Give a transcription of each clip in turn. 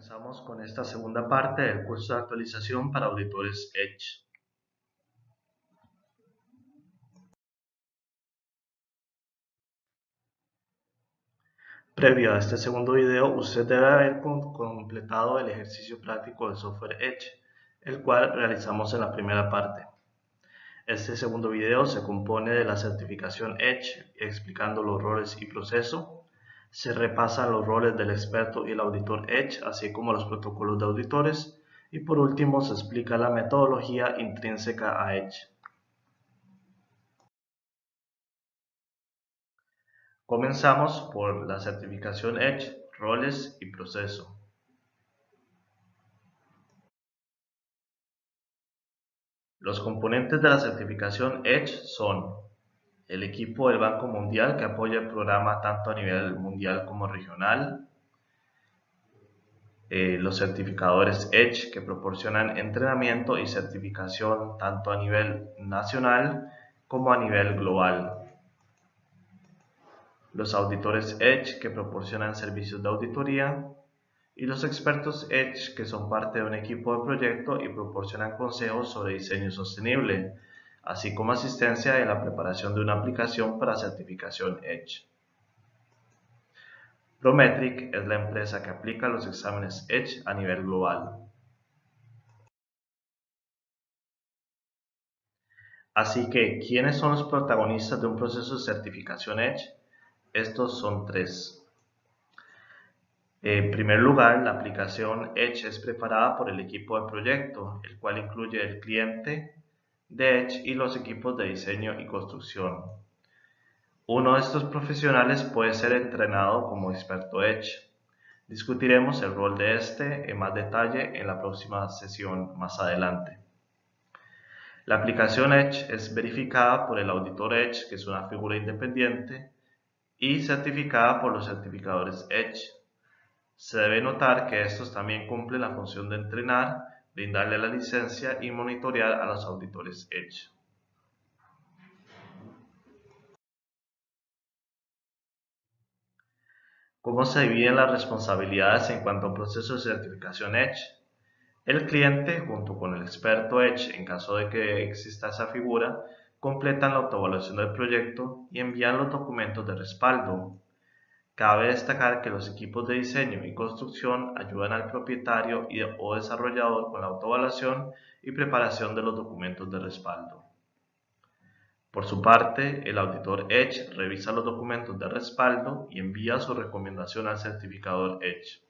Comenzamos con esta segunda parte del curso de actualización para auditores Edge. Previo a este segundo video, usted debe haber completado el ejercicio práctico del software Edge, el cual realizamos en la primera parte. Este segundo video se compone de la certificación Edge, explicando los roles y proceso. Se repasan los roles del experto y el auditor Edge, así como los protocolos de auditores. Y por último, se explica la metodología intrínseca a Edge. Comenzamos por la certificación Edge, roles y proceso. Los componentes de la certificación Edge son el equipo del Banco Mundial que apoya el programa tanto a nivel mundial como regional, los certificadores Edge que proporcionan entrenamiento y certificación tanto a nivel nacional como a nivel global, los auditores Edge que proporcionan servicios de auditoría y los expertos Edge que son parte de un equipo de proyecto y proporcionan consejos sobre diseño sostenible, así como asistencia en la preparación de una aplicación para certificación Edge. Prometric es la empresa que aplica los exámenes Edge a nivel global. Así que, ¿quiénes son los protagonistas de un proceso de certificación Edge? Estos son tres. En primer lugar, la aplicación Edge es preparada por el equipo de proyecto, el cual incluye el cliente de Edge y los equipos de diseño y construcción. Uno de estos profesionales puede ser entrenado como experto Edge. Discutiremos el rol de este en más detalle en la próxima sesión más adelante. La aplicación Edge es verificada por el auditor Edge, que es una figura independiente, y certificada por los certificadores Edge. Se debe notar que estos también cumplen la función de entrenar, brindarle la licencia y monitorear a los auditores Edge. ¿Cómo se dividen las responsabilidades en cuanto a un proceso de certificación Edge? El cliente, junto con el experto Edge, en caso de que exista esa figura, completan la autoevaluación del proyecto y envían los documentos de respaldo. Cabe destacar que los equipos de diseño y construcción ayudan al propietario o desarrollador con la autoevaluación y preparación de los documentos de respaldo. Por su parte, el auditor Edge revisa los documentos de respaldo y envía su recomendación al certificador Edge.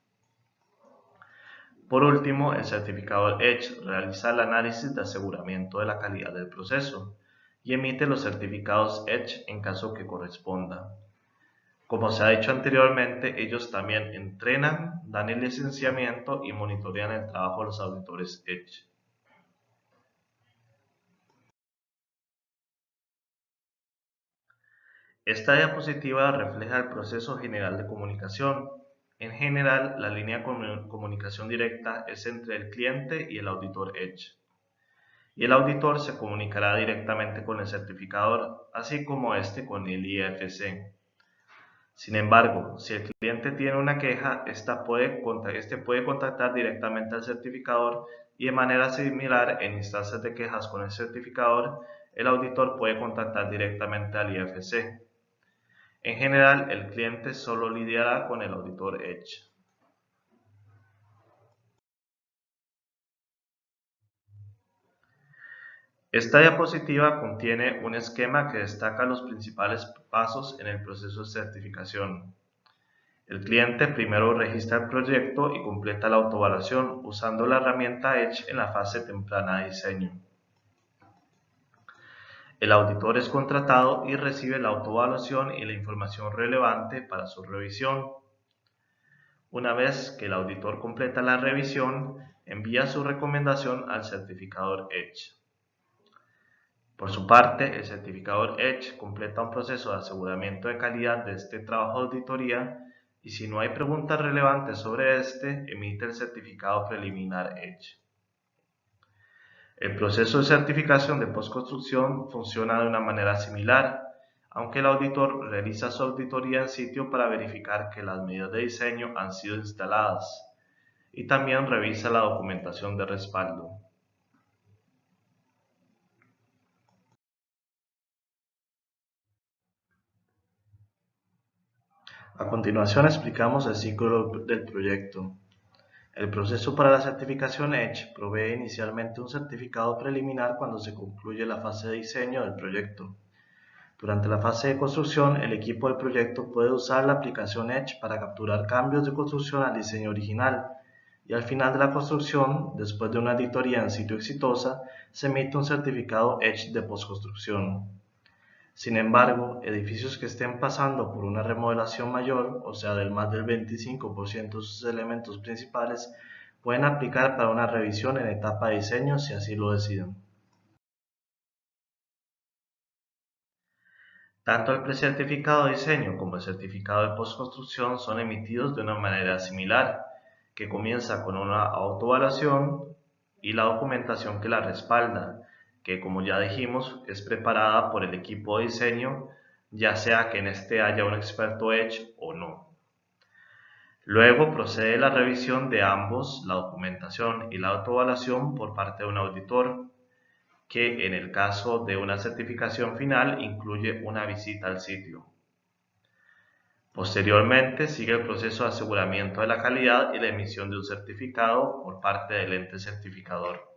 Por último, el certificador Edge realiza el análisis de aseguramiento de la calidad del proceso y emite los certificados Edge en caso que corresponda. Como se ha dicho anteriormente, ellos también entrenan, dan el licenciamiento y monitorean el trabajo de los auditores Edge. Esta diapositiva refleja el proceso general de comunicación. En general, la línea de comunicación directa es entre el cliente y el auditor Edge. Y el auditor se comunicará directamente con el certificador, así como este con el IFC. Sin embargo, si el cliente tiene una queja, este puede contactar directamente al certificador y de manera similar en instancias de quejas con el certificador, el auditor puede contactar directamente al IFC. En general, el cliente solo lidiará con el auditor Edge. Esta diapositiva contiene un esquema que destaca los principales pasos en el proceso de certificación. El cliente primero registra el proyecto y completa la autoevaluación usando la herramienta Edge en la fase temprana de diseño. El auditor es contratado y recibe la autoevaluación y la información relevante para su revisión. Una vez que el auditor completa la revisión, envía su recomendación al certificador Edge. Por su parte, el certificador Edge completa un proceso de aseguramiento de calidad de este trabajo de auditoría y si no hay preguntas relevantes sobre este, emite el certificado preliminar Edge. El proceso de certificación de postconstrucción funciona de una manera similar, aunque el auditor realiza su auditoría en sitio para verificar que las medidas de diseño han sido instaladas y también revisa la documentación de respaldo. A continuación explicamos el ciclo del proyecto. El proceso para la certificación Edge provee inicialmente un certificado preliminar cuando se concluye la fase de diseño del proyecto. Durante la fase de construcción, el equipo del proyecto puede usar la aplicación Edge para capturar cambios de construcción al diseño original, y al final de la construcción, después de una auditoría en sitio exitosa, se emite un certificado Edge de postconstrucción. Sin embargo, edificios que estén pasando por una remodelación mayor, o sea del más del 25% de sus elementos principales, pueden aplicar para una revisión en etapa de diseño si así lo deciden. Tanto el precertificado de diseño como el certificado de postconstrucción son emitidos de una manera similar, que comienza con una autoevaluación y la documentación que la respalda, que como ya dijimos es preparada por el equipo de diseño, ya sea que en este haya un experto Edge o no. Luego procede la revisión de ambos, la documentación y la autoevaluación por parte de un auditor, que en el caso de una certificación final incluye una visita al sitio. Posteriormente sigue el proceso de aseguramiento de la calidad y la emisión de un certificado por parte del ente certificador.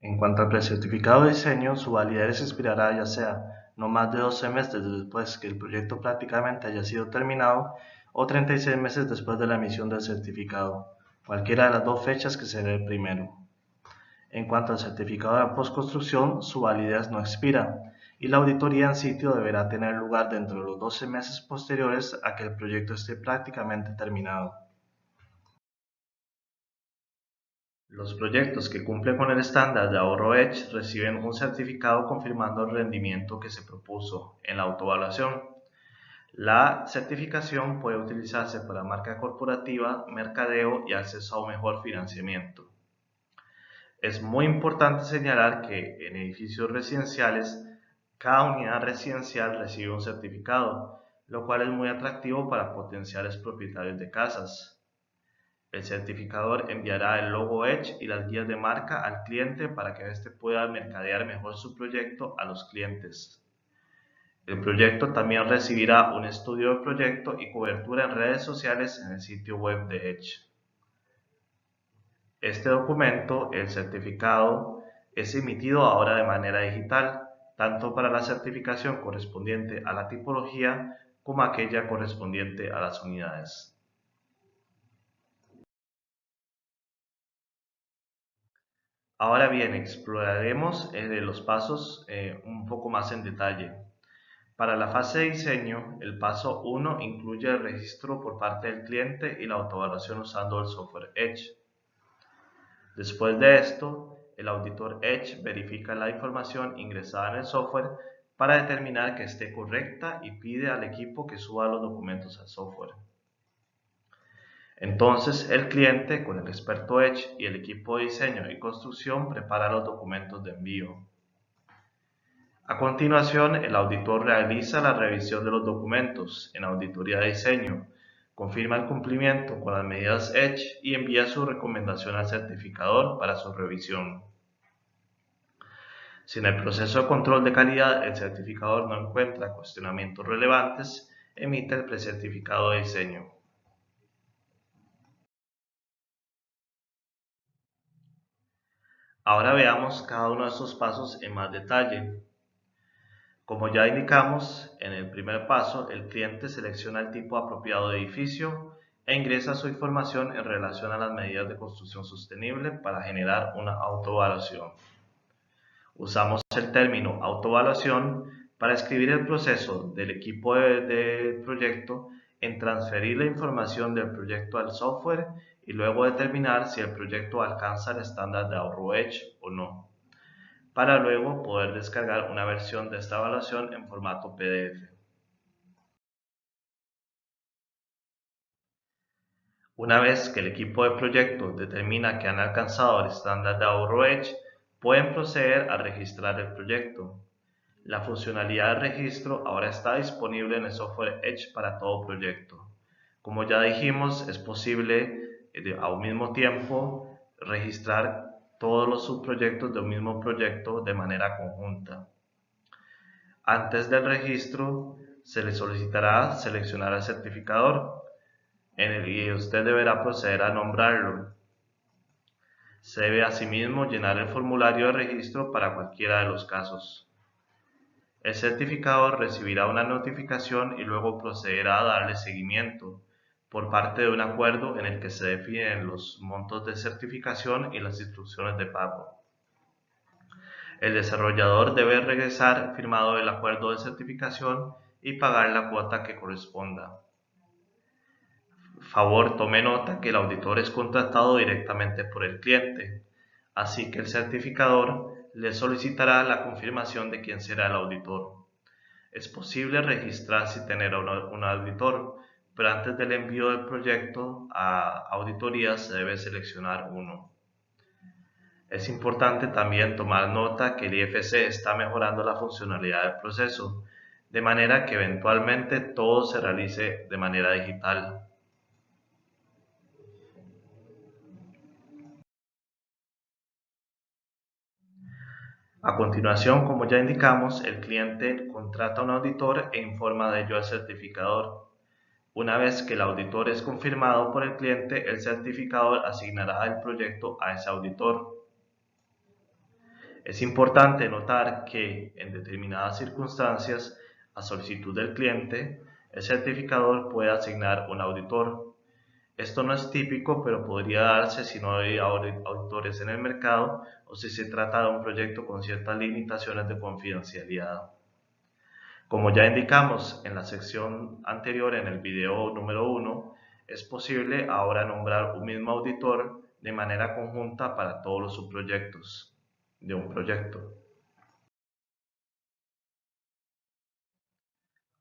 En cuanto al precertificado de diseño, su validez expirará ya sea no más de 12 meses después que el proyecto prácticamente haya sido terminado o 36 meses después de la emisión del certificado, cualquiera de las dos fechas que será el primero. En cuanto al certificado de postconstrucción, su validez no expira y la auditoría en sitio deberá tener lugar dentro de los 12 meses posteriores a que el proyecto esté prácticamente terminado. Los proyectos que cumplen con el estándar de ahorro Edge reciben un certificado confirmando el rendimiento que se propuso en la autoevaluación. La certificación puede utilizarse para marca corporativa, mercadeo y acceso a un mejor financiamiento. Es muy importante señalar que en edificios residenciales, cada unidad residencial recibe un certificado, lo cual es muy atractivo para potenciales propietarios de casas. El certificador enviará el logo Edge y las guías de marca al cliente para que éste pueda mercadear mejor su proyecto a los clientes. El proyecto también recibirá un estudio de proyecto y cobertura en redes sociales en el sitio web de Edge. Este documento, el certificado, es emitido ahora de manera digital, tanto para la certificación correspondiente a la tipología como aquella correspondiente a las unidades. Ahora bien, exploraremos los pasos un poco más en detalle. Para la fase de diseño, el paso 1 incluye el registro por parte del cliente y la autoevaluación usando el software Edge. Después de esto, el auditor Edge verifica la información ingresada en el software para determinar que esté correcta y pide al equipo que suba los documentos al software. Entonces, el cliente, con el experto Edge y el equipo de diseño y construcción, prepara los documentos de envío. A continuación, el auditor realiza la revisión de los documentos en auditoría de diseño, confirma el cumplimiento con las medidas Edge y envía su recomendación al certificador para su revisión. Si en el proceso de control de calidad el certificador no encuentra cuestionamientos relevantes, emite el precertificado de diseño. Ahora veamos cada uno de estos pasos en más detalle. Como ya indicamos, en el primer paso el cliente selecciona el tipo apropiado de edificio e ingresa su información en relación a las medidas de construcción sostenible para generar una autoevaluación. Usamos el término autoevaluación para escribir el proceso del equipo de proyecto en transferir la información del proyecto al software y luego determinar si el proyecto alcanza el estándar de ahorro Edge o no, para luego poder descargar una versión de esta evaluación en formato PDF. Una vez que el equipo de proyecto determina que han alcanzado el estándar de ahorro Edge, pueden proceder a registrar el proyecto. La funcionalidad de registro ahora está disponible en el software Edge para todo proyecto. Como ya dijimos, es posible a un mismo tiempo registrar todos los subproyectos de un mismo proyecto de manera conjunta. Antes del registro, se le solicitará seleccionar al certificador y usted deberá proceder a nombrarlo. Se debe asimismo llenar el formulario de registro para cualquiera de los casos. El certificador recibirá una notificación y luego procederá a darle seguimiento por parte de un acuerdo en el que se definen los montos de certificación y las instrucciones de pago. El desarrollador debe regresar firmado el acuerdo de certificación y pagar la cuota que corresponda. Favor, tome nota que el auditor es contratado directamente por el cliente, así que el certificador le solicitará la confirmación de quién será el auditor. Es posible registrarse y tener un auditor, pero antes del envío del proyecto a auditoría se debe seleccionar uno. Es importante también tomar nota que el IFC está mejorando la funcionalidad del proceso, de manera que eventualmente todo se realice de manera digital. A continuación, como ya indicamos, el cliente contrata a un auditor e informa de ello al certificador. Una vez que el auditor es confirmado por el cliente, el certificador asignará el proyecto a ese auditor. Es importante notar que, en determinadas circunstancias, a solicitud del cliente, el certificador puede asignar un auditor. Esto no es típico, pero podría darse si no hay auditores en el mercado o si se trata de un proyecto con ciertas limitaciones de confidencialidad. Como ya indicamos en la sección anterior en el video número 1, es posible ahora nombrar un mismo auditor de manera conjunta para todos los subproyectos de un proyecto.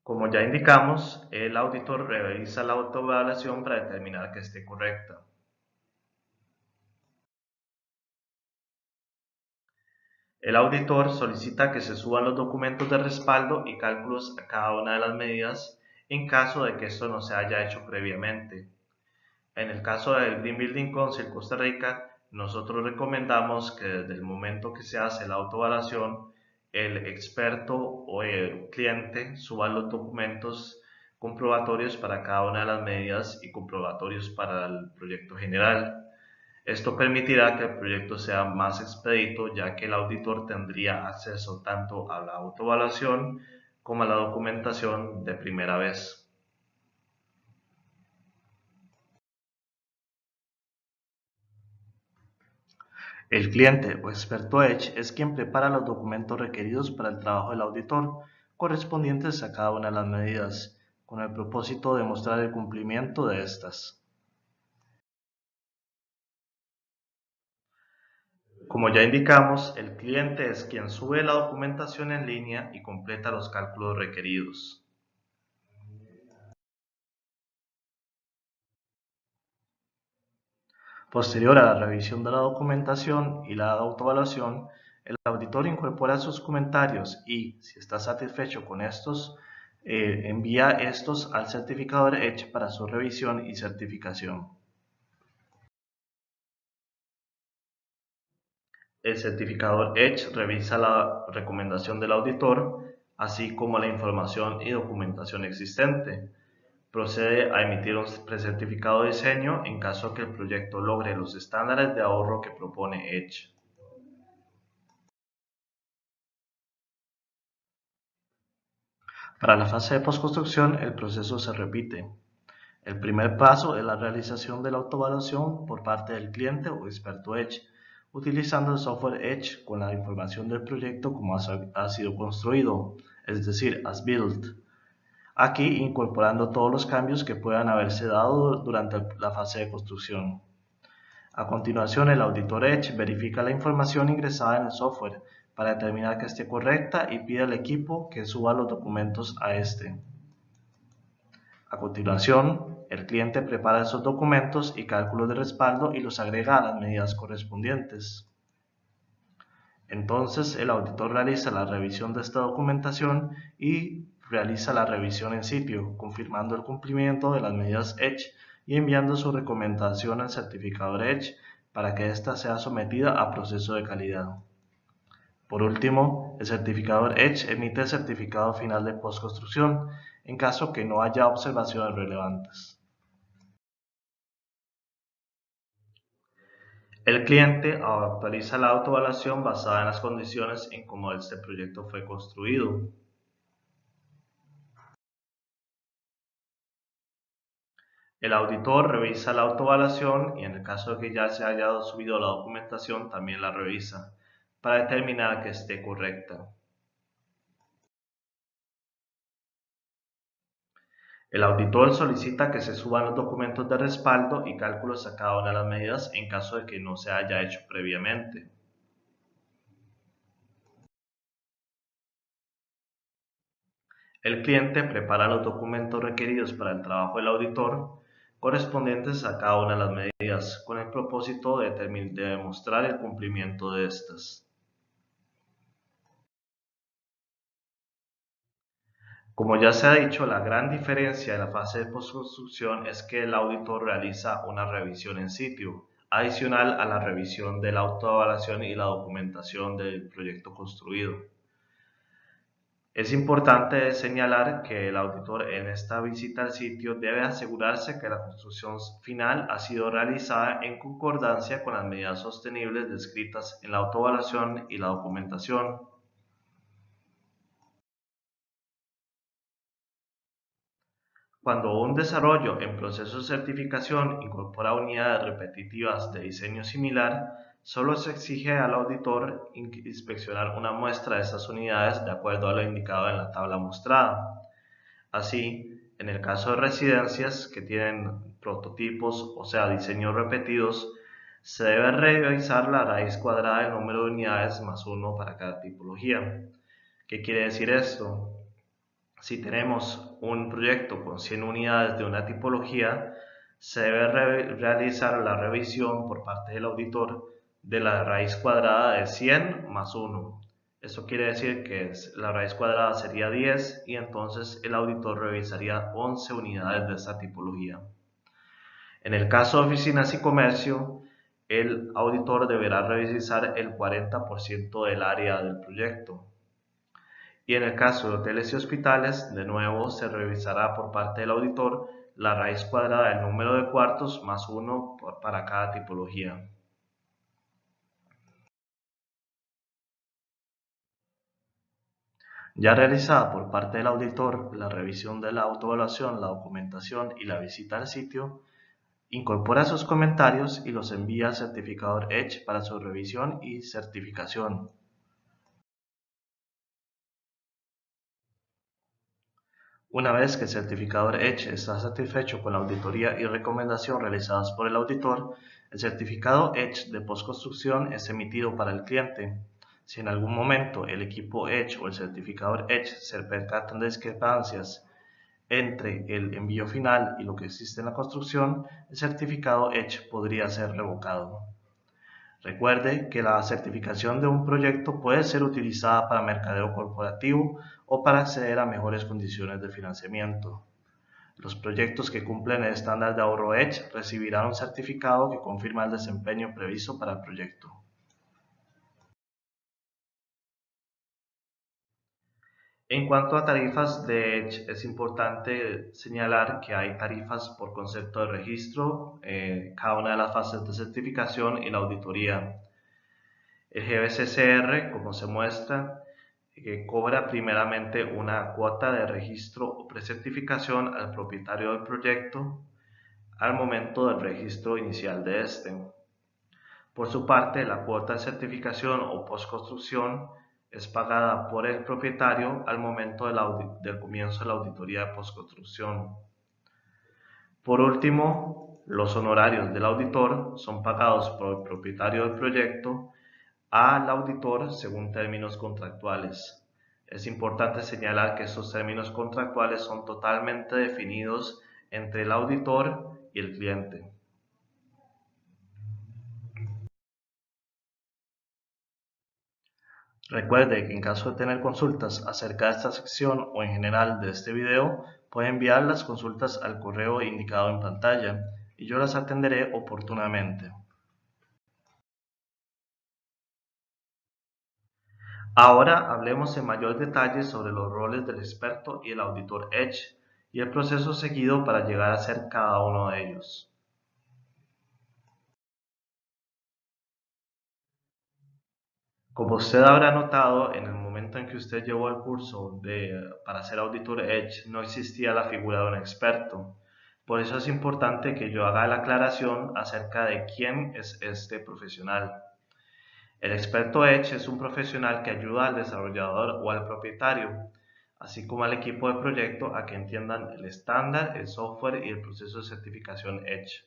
Como ya indicamos, el auditor revisa la autoevaluación para determinar que esté correcta. El auditor solicita que se suban los documentos de respaldo y cálculos a cada una de las medidas en caso de que esto no se haya hecho previamente. En el caso del Green Building Council Costa Rica, nosotros recomendamos que desde el momento que se hace la autoevaluación, el experto o el cliente suba los documentos comprobatorios para cada una de las medidas y comprobatorios para el proyecto general. Esto permitirá que el proyecto sea más expedito, ya que el auditor tendría acceso tanto a la autoevaluación como a la documentación de primera vez. El cliente o experto Edge es quien prepara los documentos requeridos para el trabajo del auditor, correspondientes a cada una de las medidas, con el propósito de mostrar el cumplimiento de estas. Como ya indicamos, el cliente es quien sube la documentación en línea y completa los cálculos requeridos. Posterior a la revisión de la documentación y la autoevaluación, el auditor incorpora sus comentarios y, si está satisfecho con estos, envía estos al certificador Edge para su revisión y certificación. El certificador Edge revisa la recomendación del auditor, así como la información y documentación existente. Procede a emitir un precertificado de diseño en caso que el proyecto logre los estándares de ahorro que propone Edge. Para la fase de postconstrucción, el proceso se repite. El primer paso es la realización de la autoevaluación por parte del cliente o experto Edge, utilizando el software Edge con la información del proyecto como ha sido construido, es decir, as built. Aquí incorporando todos los cambios que puedan haberse dado durante la fase de construcción. A continuación, el auditor Edge verifica la información ingresada en el software para determinar que esté correcta y pide al equipo que suba los documentos a este. A continuación, el cliente prepara esos documentos y cálculos de respaldo y los agrega a las medidas correspondientes. Entonces el auditor realiza la revisión de esta documentación y realiza la revisión en sitio, confirmando el cumplimiento de las medidas EDGE y enviando su recomendación al certificador EDGE para que ésta sea sometida a proceso de calidad. Por último, el certificador EDGE emite el certificado final de postconstrucción en caso que no haya observaciones relevantes. El cliente actualiza la autoevaluación basada en las condiciones en cómo este proyecto fue construido. El auditor revisa la autoevaluación y en el caso de que ya se haya subido la documentación también la revisa para determinar que esté correcta. El auditor solicita que se suban los documentos de respaldo y cálculos a cada una de las medidas en caso de que no se haya hecho previamente. El cliente prepara los documentos requeridos para el trabajo del auditor correspondientes a cada una de las medidas con el propósito de demostrar el cumplimiento de estas. Como ya se ha dicho, la gran diferencia de la fase de postconstrucción es que el auditor realiza una revisión en sitio, adicional a la revisión de la autoevaluación y la documentación del proyecto construido. Es importante señalar que el auditor en esta visita al sitio debe asegurarse que la construcción final ha sido realizada en concordancia con las medidas sostenibles descritas en la autoevaluación y la documentación. Cuando un desarrollo en proceso de certificación incorpora unidades repetitivas de diseño similar, solo se exige al auditor inspeccionar una muestra de esas unidades de acuerdo a lo indicado en la tabla mostrada. Así, en el caso de residencias que tienen prototipos, o sea, diseños repetidos, se debe revisar la raíz cuadrada del número de unidades más 1 para cada tipología. ¿Qué quiere decir esto? Si tenemos un proyecto con 100 unidades de una tipología, se debe realizar la revisión por parte del auditor de la raíz cuadrada de 100 más 1. Eso quiere decir que la raíz cuadrada sería 10 y entonces el auditor revisaría 11 unidades de esta tipología. En el caso de oficinas y comercio, el auditor deberá revisar el 40% del área del proyecto. Y en el caso de hoteles y hospitales, de nuevo se revisará por parte del auditor la raíz cuadrada del número de cuartos más 1 para cada tipología. Ya realizada por parte del auditor la revisión de la autoevaluación, la documentación y la visita al sitio, incorpora sus comentarios y los envía al certificador EDGE para su revisión y certificación. Una vez que el certificador EDGE está satisfecho con la auditoría y recomendación realizadas por el auditor, el certificado EDGE de postconstrucción es emitido para el cliente. Si en algún momento el equipo EDGE o el certificador EDGE se percatan de discrepancias entre el envío final y lo que existe en la construcción, el certificado EDGE podría ser revocado. Recuerde que la certificación de un proyecto puede ser utilizada para mercadeo corporativo o para acceder a mejores condiciones de financiamiento. Los proyectos que cumplen el estándar de ahorro EDGE recibirán un certificado que confirma el desempeño previsto para el proyecto. En cuanto a tarifas de EDGE, es importante señalar que hay tarifas por concepto de registro, cada una de las fases de certificación y la auditoría. El GBCCR, como se muestra, cobra primeramente una cuota de registro o precertificación al propietario del proyecto al momento del registro inicial de este. Por su parte, la cuota de certificación o postconstrucción es pagada por el propietario al momento del comienzo de la auditoría de postconstrucción. Por último, los honorarios del auditor son pagados por el propietario del proyecto al auditor según términos contractuales. Es importante señalar que estos términos contractuales son totalmente definidos entre el auditor y el cliente. Recuerde que en caso de tener consultas acerca de esta sección o en general de este video, puede enviar las consultas al correo indicado en pantalla y yo las atenderé oportunamente. Ahora hablemos en mayor detalle sobre los roles del experto y el auditor Edge y el proceso seguido para llegar a ser cada uno de ellos. Como usted habrá notado, en el momento en que usted llevó el curso para ser auditor Edge, no existía la figura de un experto. Por eso es importante que yo haga la aclaración acerca de quién es este profesional. El experto Edge es un profesional que ayuda al desarrollador o al propietario, así como al equipo de proyecto a que entiendan el estándar, el software y el proceso de certificación Edge.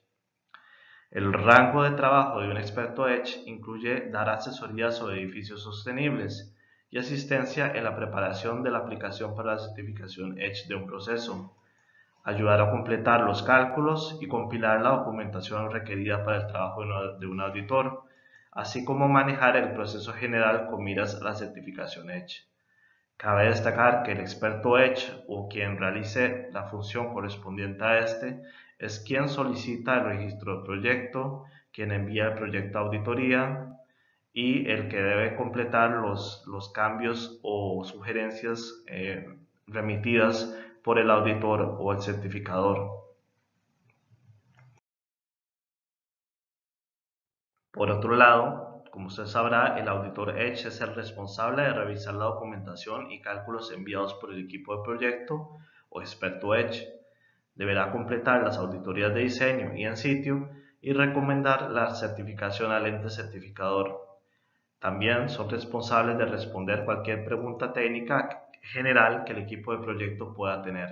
El rango de trabajo de un experto Edge incluye dar asesoría sobre edificios sostenibles y asistencia en la preparación de la aplicación para la certificación Edge de un proceso, ayudar a completar los cálculos y compilar la documentación requerida para el trabajo de un auditor, así como manejar el proceso general con miras a la certificación Edge. Cabe destacar que el experto Edge o quien realice la función correspondiente a este es quien solicita el registro del proyecto, quien envía el proyecto a auditoría y el que debe completar los cambios o sugerencias remitidas por el auditor o el certificador. Por otro lado, como usted sabrá, el auditor Edge es el responsable de revisar la documentación y cálculos enviados por el equipo de proyecto o experto Edge. Deberá completar las auditorías de diseño y en sitio y recomendar la certificación al ente certificador. También son responsables de responder cualquier pregunta técnica general que el equipo de proyecto pueda tener.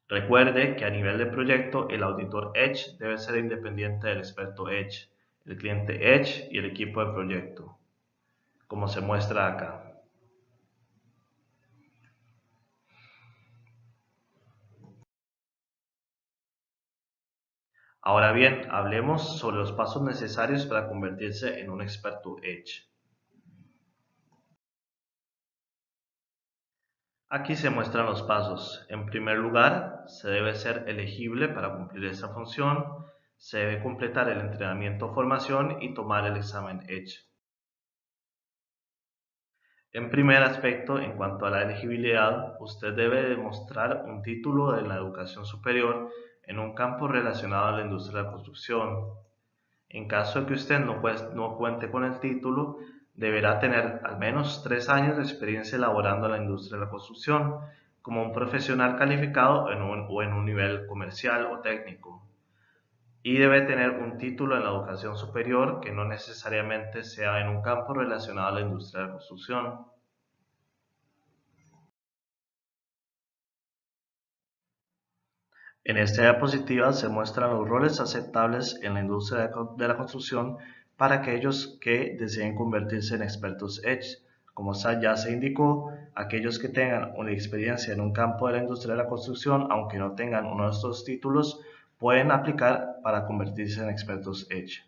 Recuerde que a nivel de proyecto el auditor Edge debe ser independiente del experto Edge, el cliente Edge y el equipo de proyecto, como se muestra acá. Ahora bien, hablemos sobre los pasos necesarios para convertirse en un experto Edge. Aquí se muestran los pasos. En primer lugar, se debe ser elegible para cumplir esta función, se debe completar el entrenamiento o formación y tomar el examen Edge. En primer aspecto, en cuanto a la elegibilidad, usted debe demostrar un título de la educación superior en un campo relacionado a la industria de la construcción. En caso de que usted no cuente con el título, deberá tener al menos 3 años de experiencia elaborando en la industria de la construcción, como un profesional calificado o en un nivel comercial o técnico. Y debe tener un título en la educación superior que no necesariamente sea en un campo relacionado a la industria de la construcción. En esta diapositiva se muestran los roles aceptables en la industria de la construcción para aquellos que deseen convertirse en expertos Edge. Como ya se indicó, aquellos que tengan una experiencia en un campo de la industria de la construcción, aunque no tengan uno de estos títulos, pueden aplicar para convertirse en expertos Edge.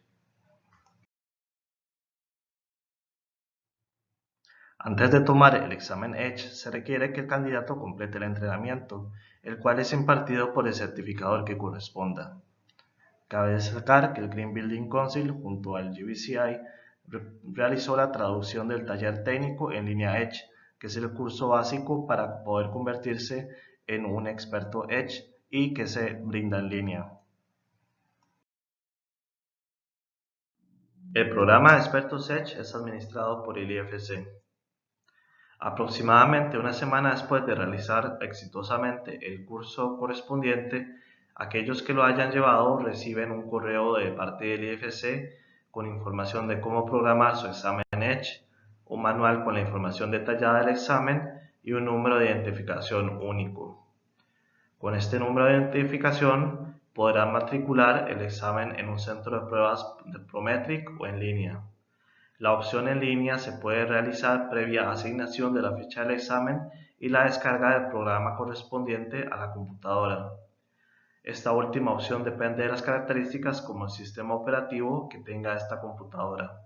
Antes de tomar el examen Edge, se requiere que el candidato complete el entrenamiento, el cual es impartido por el certificador que corresponda. Cabe destacar que el Green Building Council junto al GBCI realizó la traducción del taller técnico en línea Edge, que es el curso básico para poder convertirse en un experto Edge y que se brinda en línea. El programa de expertos Edge es administrado por el IFC. Aproximadamente una semana después de realizar exitosamente el curso correspondiente, aquellos que lo hayan llevado reciben un correo de parte del IFC con información de cómo programar su examen Edge, un manual con la información detallada del examen y un número de identificación único. Con este número de identificación podrán matricular el examen en un centro de pruebas de Prometric o en línea. La opción en línea se puede realizar previa asignación de la fecha del examen y la descarga del programa correspondiente a la computadora. Esta última opción depende de las características como el sistema operativo que tenga esta computadora.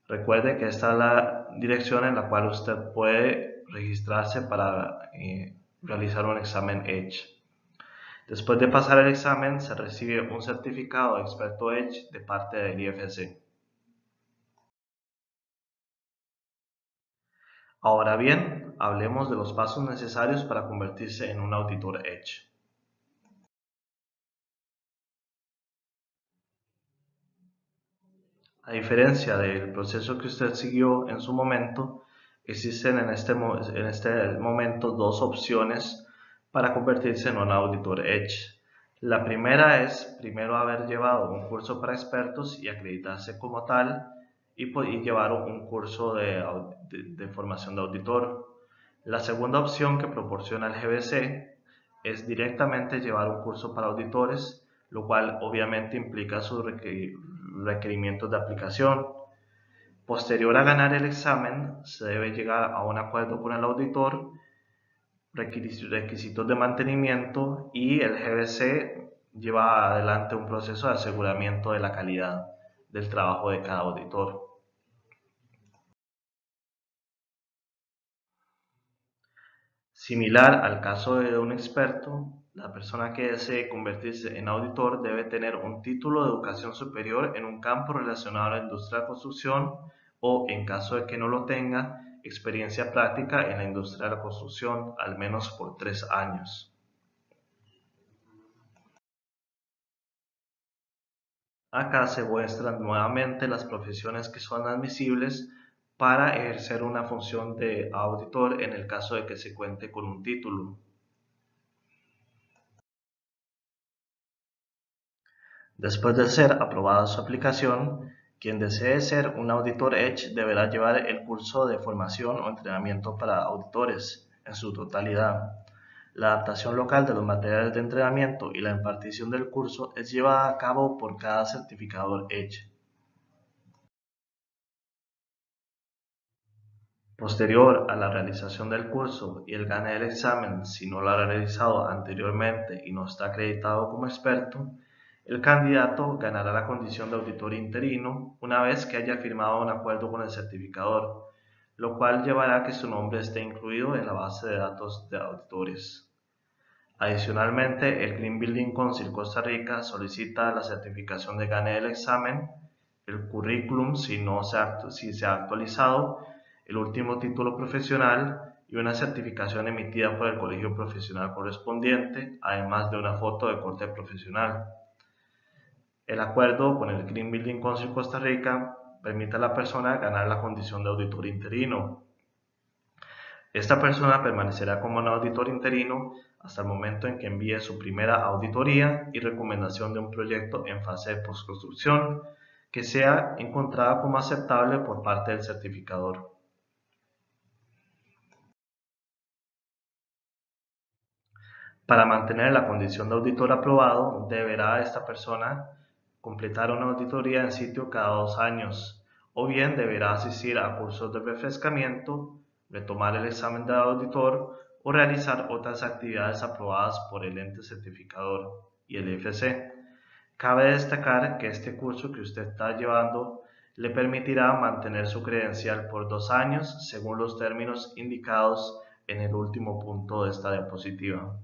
Recuerde que esta es la dirección en la cual usted puede registrarse para realizar un examen Edge. Después de pasar el examen, se recibe un certificado de experto Edge de parte del IFC. Ahora bien, hablemos de los pasos necesarios para convertirse en un auditor Edge. A diferencia del proceso que usted siguió en su momento, existen en este momento dos opciones para convertirse en un auditor Edge. La primera es primero haber llevado un curso para expertos y acreditarse como tal y llevar un curso de formación de auditor. La segunda opción que proporciona el GBC es directamente llevar un curso para auditores, lo cual obviamente implica sus requerimientos de aplicación. Posterior a ganar el examen, se debe llegar a un acuerdo con el auditor, requisitos de mantenimiento, y el GBC lleva adelante un proceso de aseguramiento de la calidad del trabajo de cada auditor. Similar al caso de un experto, la persona que desee convertirse en auditor debe tener un título de educación superior en un campo relacionado a la industria de la construcción o, en caso de que no lo tenga, experiencia práctica en la industria de la construcción al menos por 3 años. Acá se muestran nuevamente las profesiones que son admisibles para ejercer una función de auditor en el caso de que se cuente con un título. Después de ser aprobada su aplicación, quien desee ser un auditor Edge deberá llevar el curso de formación o entrenamiento para auditores en su totalidad. La adaptación local de los materiales de entrenamiento y la impartición del curso es llevada a cabo por cada certificador Edge. Posterior a la realización del curso y el gane del examen, si no lo ha realizado anteriormente y no está acreditado como experto, el candidato ganará la condición de auditor interino una vez que haya firmado un acuerdo con el certificador, lo cual llevará a que su nombre esté incluido en la base de datos de auditores. Adicionalmente, el Green Building Council Costa Rica solicita la certificación de gane del examen, el currículum si se ha actualizado, el último título profesional y una certificación emitida por el colegio profesional correspondiente, además de una foto de corte profesional. El acuerdo con el Green Building Council Costa Rica permite a la persona ganar la condición de auditor interino. Esta persona permanecerá como un auditor interino hasta el momento en que envíe su primera auditoría y recomendación de un proyecto en fase de postconstrucción que sea encontrada como aceptable por parte del certificador. Para mantener la condición de auditor aprobado, deberá esta persona completar una auditoría en sitio cada 2 años, o bien deberá asistir a cursos de refrescamiento, retomar el examen de auditor o realizar otras actividades aprobadas por el ente certificador y el IFC. Cabe destacar que este curso que usted está llevando le permitirá mantener su credencial por 2 años según los términos indicados en el último punto de esta diapositiva.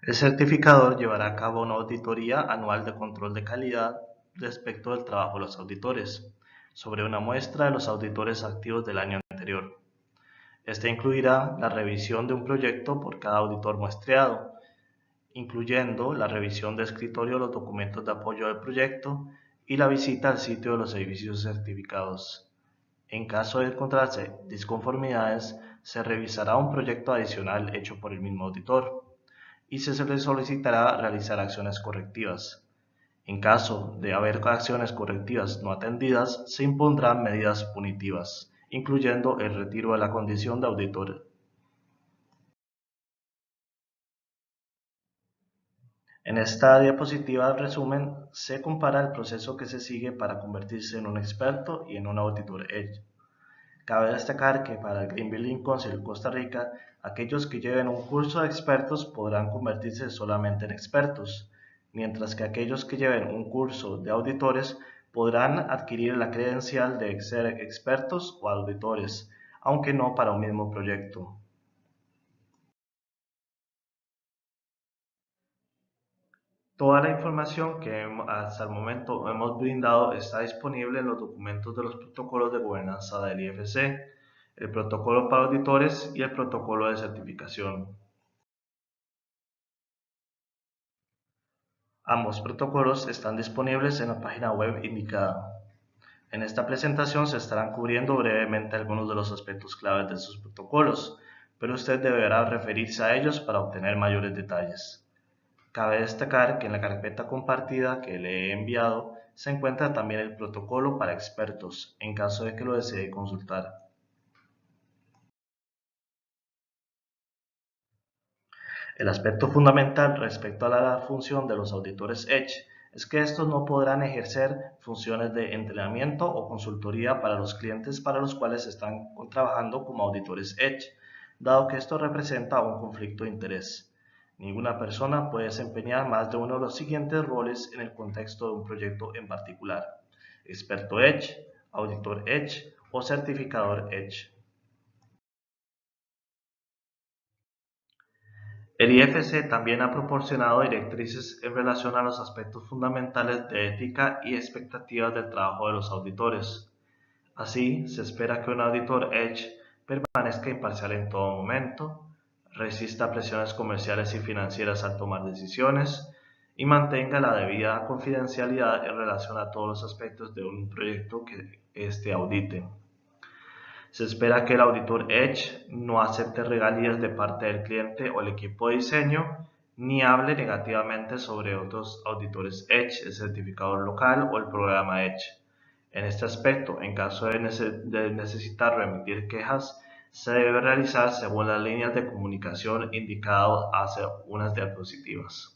El certificador llevará a cabo una auditoría anual de control de calidad respecto del trabajo de los auditores, sobre una muestra de los auditores activos del año anterior. Este incluirá la revisión de un proyecto por cada auditor muestreado, incluyendo la revisión de escritorio de los documentos de apoyo del proyecto y la visita al sitio de los edificios certificados. En caso de encontrarse disconformidades, se revisará un proyecto adicional hecho por el mismo auditor y se le solicitará realizar acciones correctivas. En caso de haber acciones correctivas no atendidas, se impondrán medidas punitivas, incluyendo el retiro de la condición de auditor. En esta diapositiva de resumen se compara el proceso que se sigue para convertirse en un experto y en un auditor Edge. Cabe destacar que para el Greenville Council Costa Rica, aquellos que lleven un curso de expertos podrán convertirse solamente en expertos, mientras que aquellos que lleven un curso de auditores podrán adquirir la credencial de ser expertos o auditores, aunque no para un mismo proyecto. Toda la información que hasta el momento hemos brindado está disponible en los documentos de los protocolos de gobernanza del IFC, el protocolo para auditores y el protocolo de certificación. Ambos protocolos están disponibles en la página web indicada. En esta presentación se estarán cubriendo brevemente algunos de los aspectos claves de sus protocolos, pero usted deberá referirse a ellos para obtener mayores detalles. Cabe destacar que en la carpeta compartida que le he enviado se encuentra también el protocolo para expertos, en caso de que lo desee consultar. El aspecto fundamental respecto a la función de los auditores Edge es que estos no podrán ejercer funciones de entrenamiento o consultoría para los clientes para los cuales están trabajando como auditores Edge, dado que esto representa un conflicto de interés. Ninguna persona puede desempeñar más de uno de los siguientes roles en el contexto de un proyecto en particular: experto Edge, auditor Edge o certificador Edge. El IFC también ha proporcionado directrices en relación a los aspectos fundamentales de ética y expectativas del trabajo de los auditores. Así, se espera que un auditor Edge permanezca imparcial en todo momento, resista presiones comerciales y financieras al tomar decisiones y mantenga la debida confidencialidad en relación a todos los aspectos de un proyecto que éste audite. Se espera que el auditor Edge no acepte regalías de parte del cliente o el equipo de diseño, ni hable negativamente sobre otros auditores Edge, el certificador local o el programa Edge. En este aspecto, en caso de necesitar remitir quejas, se debe realizar según las líneas de comunicación indicadas hacia unas diapositivas.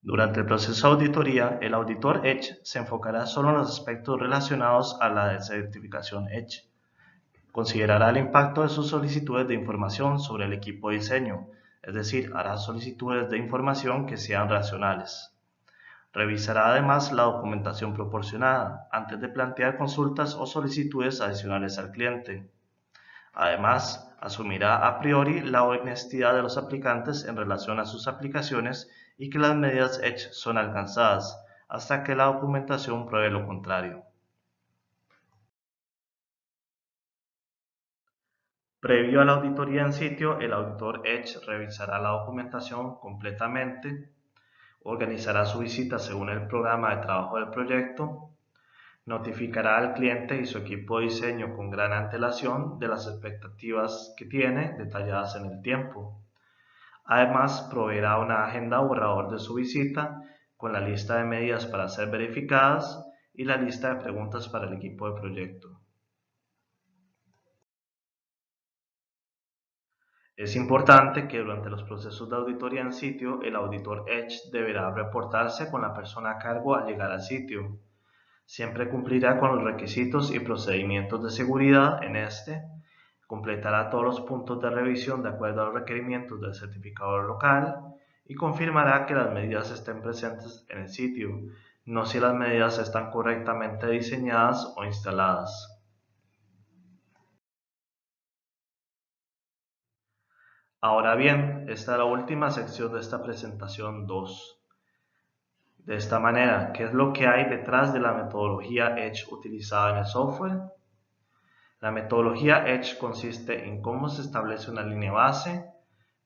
Durante el proceso de auditoría, el auditor Edge se enfocará solo en los aspectos relacionados a la certificación Edge. Considerará el impacto de sus solicitudes de información sobre el equipo de diseño, es decir, hará solicitudes de información que sean racionales. Revisará además la documentación proporcionada antes de plantear consultas o solicitudes adicionales al cliente. Además, asumirá a priori la honestidad de los aplicantes en relación a sus aplicaciones y que las medidas Edge son alcanzadas, hasta que la documentación pruebe lo contrario. Previo a la auditoría en sitio, el auditor Edge revisará la documentación completamente, organizará su visita según el programa de trabajo del proyecto, notificará al cliente y su equipo de diseño con gran antelación de las expectativas que tiene detalladas en el tiempo. Además, proveerá una agenda o borrador de su visita con la lista de medidas para ser verificadas y la lista de preguntas para el equipo de proyecto. Es importante que durante los procesos de auditoría en sitio, el auditor Edge deberá reportarse con la persona a cargo al llegar al sitio. Siempre cumplirá con los requisitos y procedimientos de seguridad en este, completará todos los puntos de revisión de acuerdo a los requerimientos del certificador local y confirmará que las medidas estén presentes en el sitio, no si las medidas están correctamente diseñadas o instaladas. Ahora bien, esta es la última sección de esta presentación 2. De esta manera, ¿qué es lo que hay detrás de la metodología Edge utilizada en el software? La metodología Edge consiste en cómo se establece una línea base,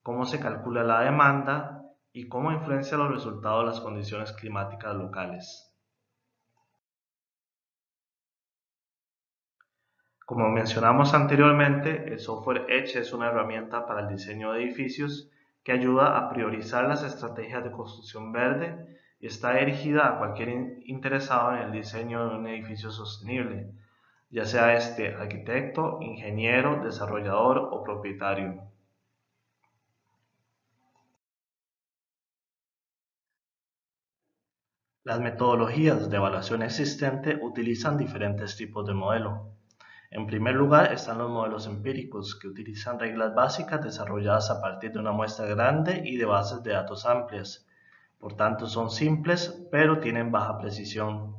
cómo se calcula la demanda y cómo influencia los resultados las condiciones climáticas locales. Como mencionamos anteriormente, el software Edge es una herramienta para el diseño de edificios que ayuda a priorizar las estrategias de construcción verde y está dirigida a cualquier interesado en el diseño de un edificio sostenible, ya sea este arquitecto, ingeniero, desarrollador o propietario. Las metodologías de evaluación existente utilizan diferentes tipos de modelo. En primer lugar están los modelos empíricos, que utilizan reglas básicas desarrolladas a partir de una muestra grande y de bases de datos amplias. Por tanto, son simples, pero tienen baja precisión.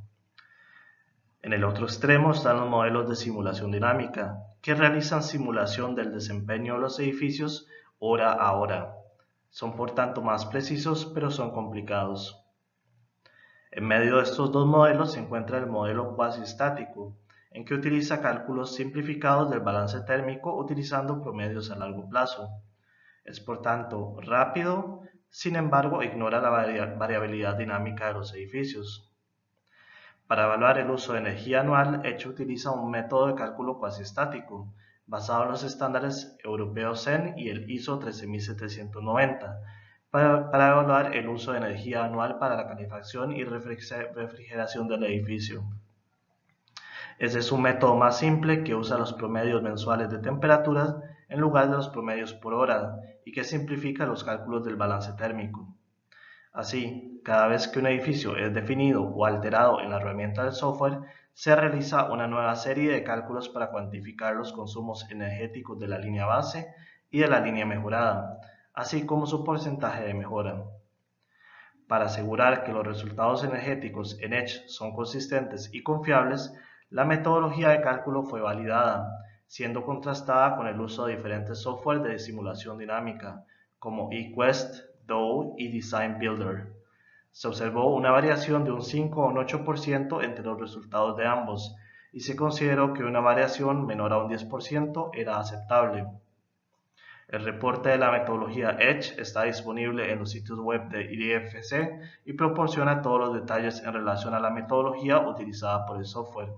En el otro extremo están los modelos de simulación dinámica, que realizan simulación del desempeño de los edificios hora a hora. Son por tanto más precisos, pero son complicados. En medio de estos dos modelos se encuentra el modelo cuasi-estático, en que utiliza cálculos simplificados del balance térmico utilizando promedios a largo plazo. Es por tanto rápido, sin embargo ignora la variabilidad dinámica de los edificios. Para evaluar el uso de energía anual, ECHE utiliza un método de cálculo cuasi-estático, basado en los estándares europeos CEN y el ISO 13790, para evaluar el uso de energía anual para la calefacción y refrigeración del edificio. Ese es un método más simple que usa los promedios mensuales de temperaturas en lugar de los promedios por hora y que simplifica los cálculos del balance térmico. Así, cada vez que un edificio es definido o alterado en la herramienta del software, se realiza una nueva serie de cálculos para cuantificar los consumos energéticos de la línea base y de la línea mejorada, así como su porcentaje de mejora. Para asegurar que los resultados energéticos en EDGE son consistentes y confiables, la metodología de cálculo fue validada, siendo contrastada con el uso de diferentes software de simulación dinámica, como eQuest, DOE y Design Builder. Se observó una variación de un 5 a un 8% entre los resultados de ambos, y se consideró que una variación menor a un 10% era aceptable. El reporte de la metodología EDGE está disponible en los sitios web de IDFC y proporciona todos los detalles en relación a la metodología utilizada por el software.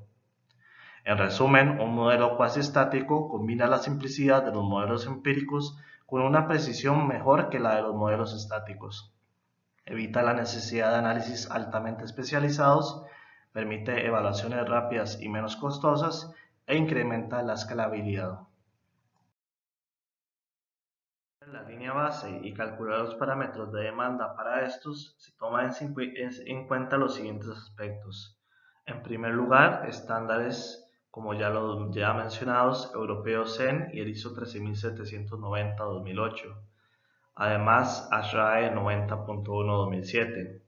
En resumen, un modelo cuasi estático combina la simplicidad de los modelos empíricos con una precisión mejor que la de los modelos estáticos. Evita la necesidad de análisis altamente especializados, permite evaluaciones rápidas y menos costosas e incrementa la escalabilidad. En la línea base y calcular los parámetros de demanda para estos, se toman en cuenta los siguientes aspectos. En primer lugar, estándares como ya mencionados, europeos CEN y el ISO 13790-2008. Además, ASHRAE 90.1-2007.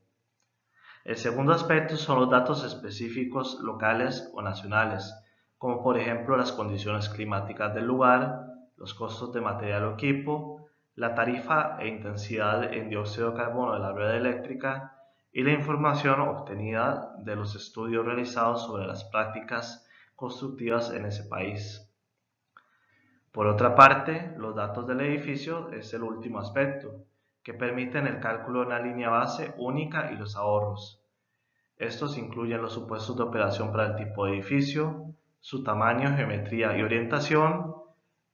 El segundo aspecto son los datos específicos locales o nacionales, como por ejemplo las condiciones climáticas del lugar, los costos de material o equipo, la tarifa e intensidad en dióxido de carbono de la red eléctrica y la información obtenida de los estudios realizados sobre las prácticas constructivas en ese país. Por otra parte, los datos del edificio es el último aspecto, que permiten el cálculo de una línea base única y los ahorros. Estos incluyen los supuestos de operación para el tipo de edificio, su tamaño, geometría y orientación,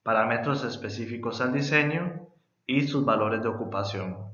parámetros específicos al diseño y sus valores de ocupación.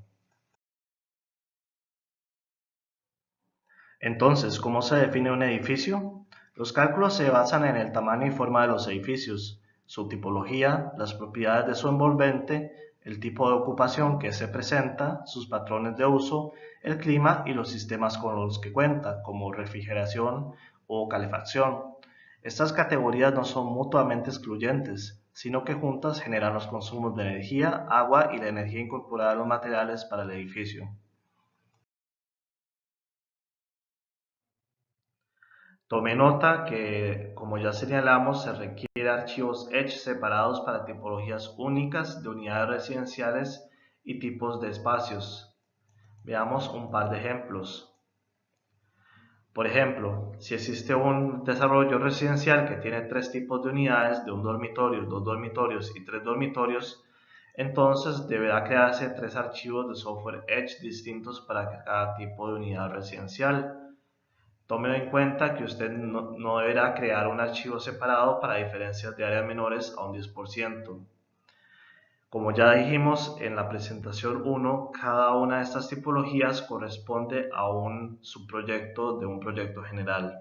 Entonces, ¿cómo se define un edificio? Los cálculos se basan en el tamaño y forma de los edificios, su tipología, las propiedades de su envolvente, el tipo de ocupación que se presenta, sus patrones de uso, el clima y los sistemas con los que cuenta, como refrigeración o calefacción. Estas categorías no son mutuamente excluyentes, sino que juntas generan los consumos de energía, agua y la energía incorporada a los materiales para el edificio. Tome nota que, como ya señalamos, se requiere archivos EDGE separados para tipologías únicas de unidades residenciales y tipos de espacios. Veamos un par de ejemplos. Por ejemplo, si existe un desarrollo residencial que tiene 3 tipos de unidades, de un dormitorio, 2 dormitorios y 3 dormitorios, entonces deberá crearse 3 archivos de software EDGE distintos para cada tipo de unidad residencial. Tome en cuenta que usted no deberá crear un archivo separado para diferencias de áreas menores a un 10%. Como ya dijimos en la presentación 1, cada una de estas tipologías corresponde a un subproyecto de un proyecto general.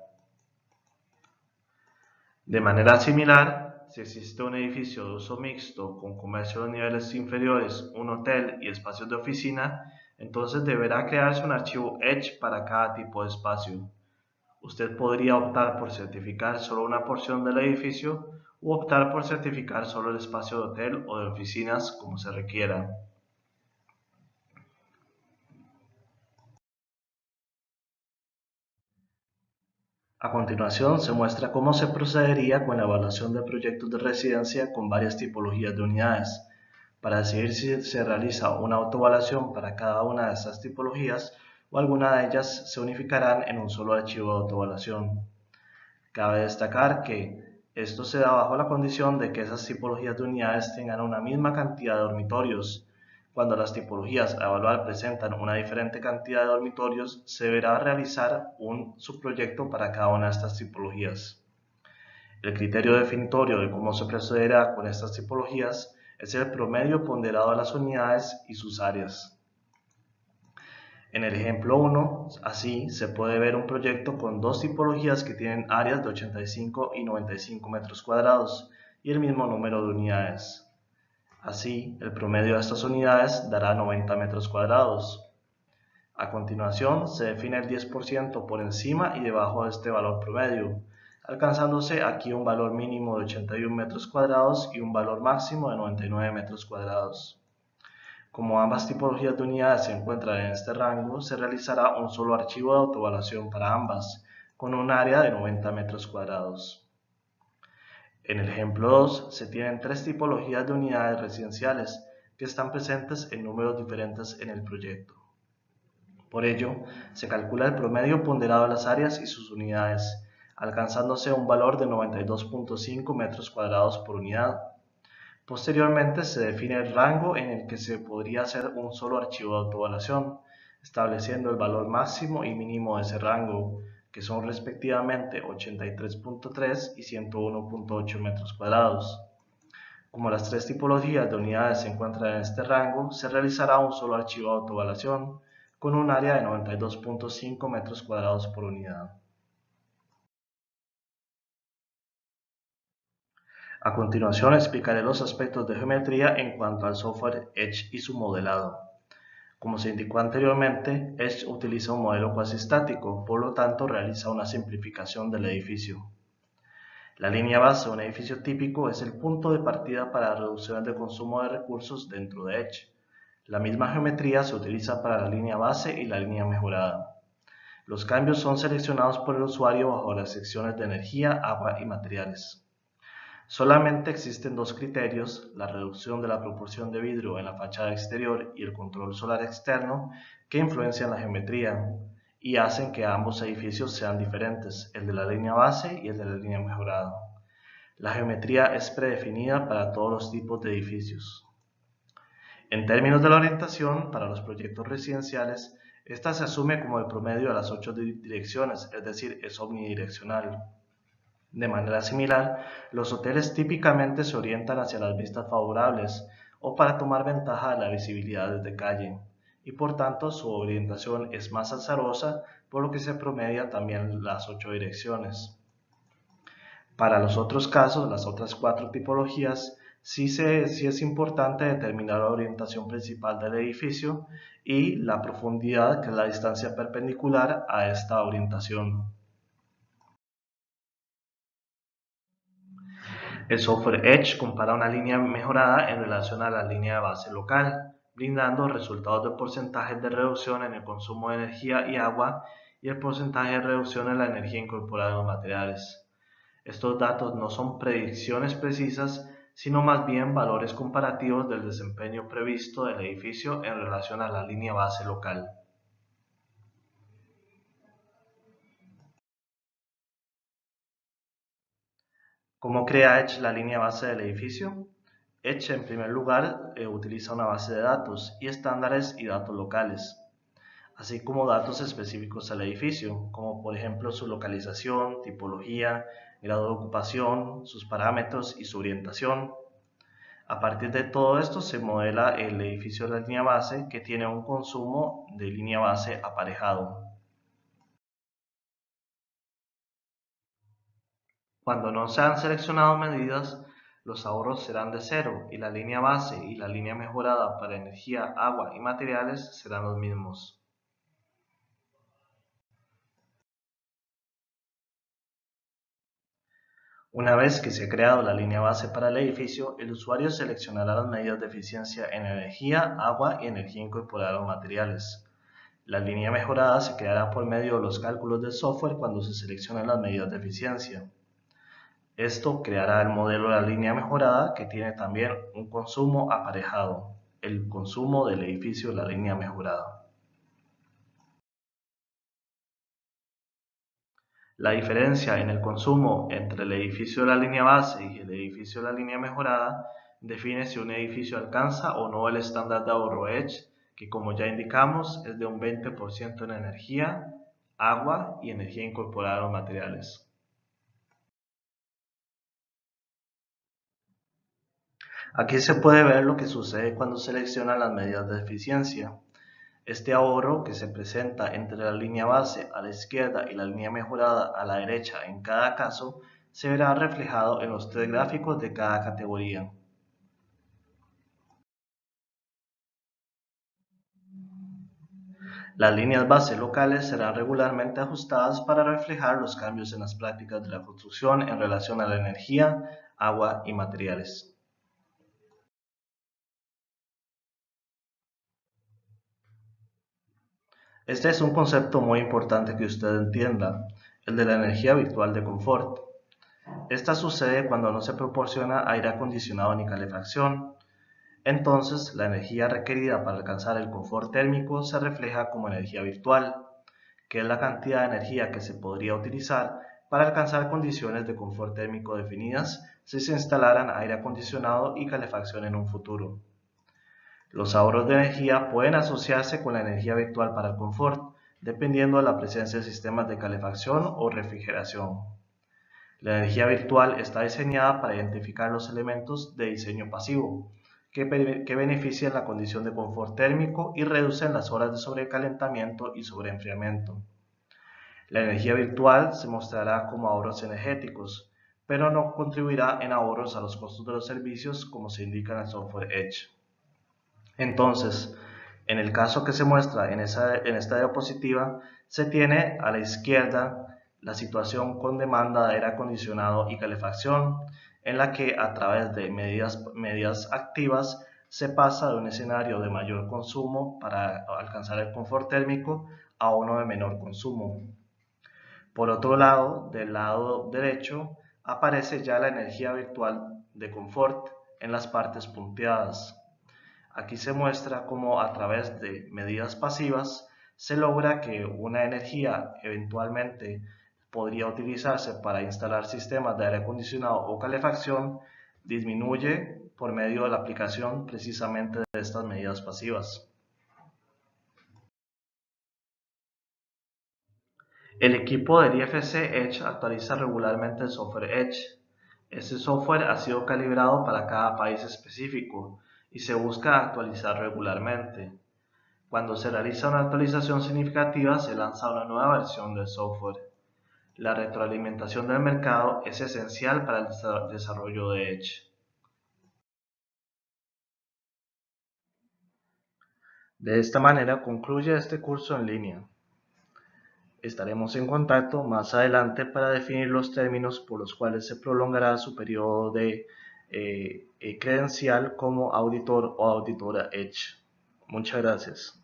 De manera similar, si existe un edificio de uso mixto con comercio de niveles inferiores, un hotel y espacios de oficina, entonces deberá crearse un archivo Edge para cada tipo de espacio. Usted podría optar por certificar solo una porción del edificio u optar por certificar solo el espacio de hotel o de oficinas como se requiera. A continuación se muestra cómo se procedería con la evaluación de proyectos de residencia con varias tipologías de unidades. Para decidir si se realiza una autoevaluación para cada una de estas tipologías o alguna de ellas se unificarán en un solo archivo de autoevaluación. Cabe destacar que esto se da bajo la condición de que esas tipologías de unidades tengan una misma cantidad de dormitorios. Cuando las tipologías a evaluar presentan una diferente cantidad de dormitorios, se deberá realizar un subproyecto para cada una de estas tipologías. El criterio definitorio de cómo se procederá con estas tipologías es el promedio ponderado de las unidades y sus áreas. En el ejemplo 1, así, se puede ver un proyecto con dos tipologías que tienen áreas de 85 y 95 metros cuadrados y el mismo número de unidades. Así, el promedio de estas unidades dará 90 metros cuadrados. A continuación, se define el 10% por encima y debajo de este valor promedio, alcanzándose aquí un valor mínimo de 81 metros cuadrados y un valor máximo de 99 metros cuadrados. Como ambas tipologías de unidades se encuentran en este rango, se realizará un solo archivo de autoevaluación para ambas, con un área de 90 metros cuadrados. En el ejemplo 2, se tienen tres tipologías de unidades residenciales que están presentes en números diferentes en el proyecto. Por ello, se calcula el promedio ponderado de las áreas y sus unidades, alcanzándose un valor de 92.5 metros cuadrados por unidad. Posteriormente se define el rango en el que se podría hacer un solo archivo de autoevaluación, estableciendo el valor máximo y mínimo de ese rango, que son respectivamente 83.3 y 101.8 metros cuadrados. Como las tres tipologías de unidades se encuentran en este rango, se realizará un solo archivo de autoevaluación, con un área de 92.5 metros cuadrados por unidad. A continuación explicaré los aspectos de geometría en cuanto al software Edge y su modelado. Como se indicó anteriormente, Edge utiliza un modelo cuasi estático, por lo tanto realiza una simplificación del edificio. La línea base de un edificio típico es el punto de partida para reducciones de consumo de recursos dentro de Edge. La misma geometría se utiliza para la línea base y la línea mejorada. Los cambios son seleccionados por el usuario bajo las secciones de energía, agua y materiales. Solamente existen dos criterios, la reducción de la proporción de vidrio en la fachada exterior y el control solar externo, que influencian la geometría y hacen que ambos edificios sean diferentes, el de la línea base y el de la línea mejorada. La geometría es predefinida para todos los tipos de edificios. En términos de la orientación, para los proyectos residenciales, esta se asume como el promedio de las 8 direcciones, es decir, es omnidireccional. De manera similar, los hoteles típicamente se orientan hacia las vistas favorables o para tomar ventaja de la visibilidad desde calle, y por tanto su orientación es más azarosa, por lo que se promedia también las 8 direcciones. Para los otros casos, las otras 4 tipologías, sí es importante determinar la orientación principal del edificio y la profundidad, que es la distancia perpendicular a esta orientación. El software Edge compara una línea mejorada en relación a la línea de base local, brindando resultados de porcentajes de reducción en el consumo de energía y agua y el porcentaje de reducción en la energía incorporada en los materiales. Estos datos no son predicciones precisas, sino más bien valores comparativos del desempeño previsto del edificio en relación a la línea base local. ¿Cómo crea Edge la línea base del edificio? Edge, en primer lugar, utiliza una base de datos y estándares y datos locales, así como datos específicos al edificio, como por ejemplo su localización, tipología, grado de ocupación, sus parámetros y su orientación. A partir de todo esto se modela el edificio de la línea base, que tiene un consumo de línea base aparejado. Cuando no se han seleccionado medidas, los ahorros serán de cero y la línea base y la línea mejorada para energía, agua y materiales serán los mismos. Una vez que se ha creado la línea base para el edificio, el usuario seleccionará las medidas de eficiencia en energía, agua y energía incorporada a los materiales. La línea mejorada se creará por medio de los cálculos del software cuando se seleccionan las medidas de eficiencia. Esto creará el modelo de la línea mejorada que tiene también un consumo aparejado, el consumo del edificio de la línea mejorada. La diferencia en el consumo entre el edificio de la línea base y el edificio de la línea mejorada define si un edificio alcanza o no el estándar de ahorro EDGE, que como ya indicamos es de un 20% en energía, agua y energía incorporada a los materiales. Aquí se puede ver lo que sucede cuando seleccionan las medidas de eficiencia. Este ahorro que se presenta entre la línea base a la izquierda y la línea mejorada a la derecha en cada caso se verá reflejado en los tres gráficos de cada categoría. Las líneas base locales serán regularmente ajustadas para reflejar los cambios en las prácticas de la construcción en relación a la energía, agua y materiales. Este es un concepto muy importante que usted entienda, el de la energía virtual de confort. Esta sucede cuando no se proporciona aire acondicionado ni calefacción. Entonces, la energía requerida para alcanzar el confort térmico se refleja como energía virtual, que es la cantidad de energía que se podría utilizar para alcanzar condiciones de confort térmico definidas si se instalaran aire acondicionado y calefacción en un futuro. Los ahorros de energía pueden asociarse con la energía virtual para el confort, dependiendo de la presencia de sistemas de calefacción o refrigeración. La energía virtual está diseñada para identificar los elementos de diseño pasivo, que benefician la condición de confort térmico y reducen las horas de sobrecalentamiento y sobreenfriamiento. La energía virtual se mostrará como ahorros energéticos, pero no contribuirá en ahorros a los costos de los servicios como se indica en el software Edge. Entonces, en el caso que se muestra en esta diapositiva, se tiene a la izquierda la situación con demanda de aire acondicionado y calefacción, en la que a través de medidas activas se pasa de un escenario de mayor consumo para alcanzar el confort térmico a uno de menor consumo. Por otro lado, del lado derecho, aparece ya la energía virtual de confort en las partes punteadas. Aquí se muestra cómo a través de medidas pasivas se logra que una energía eventualmente podría utilizarse para instalar sistemas de aire acondicionado o calefacción disminuye por medio de la aplicación precisamente de estas medidas pasivas. El equipo del IFC Edge actualiza regularmente el software Edge. Este software ha sido calibrado para cada país específico y se busca actualizar regularmente. Cuando se realiza una actualización significativa, se lanza una nueva versión del software. La retroalimentación del mercado es esencial para el desarrollo de Edge. De esta manera concluye este curso en línea. Estaremos en contacto más adelante para definir los términos por los cuales se prolongará su periodo de credencial como auditor o auditora Edge. Muchas gracias.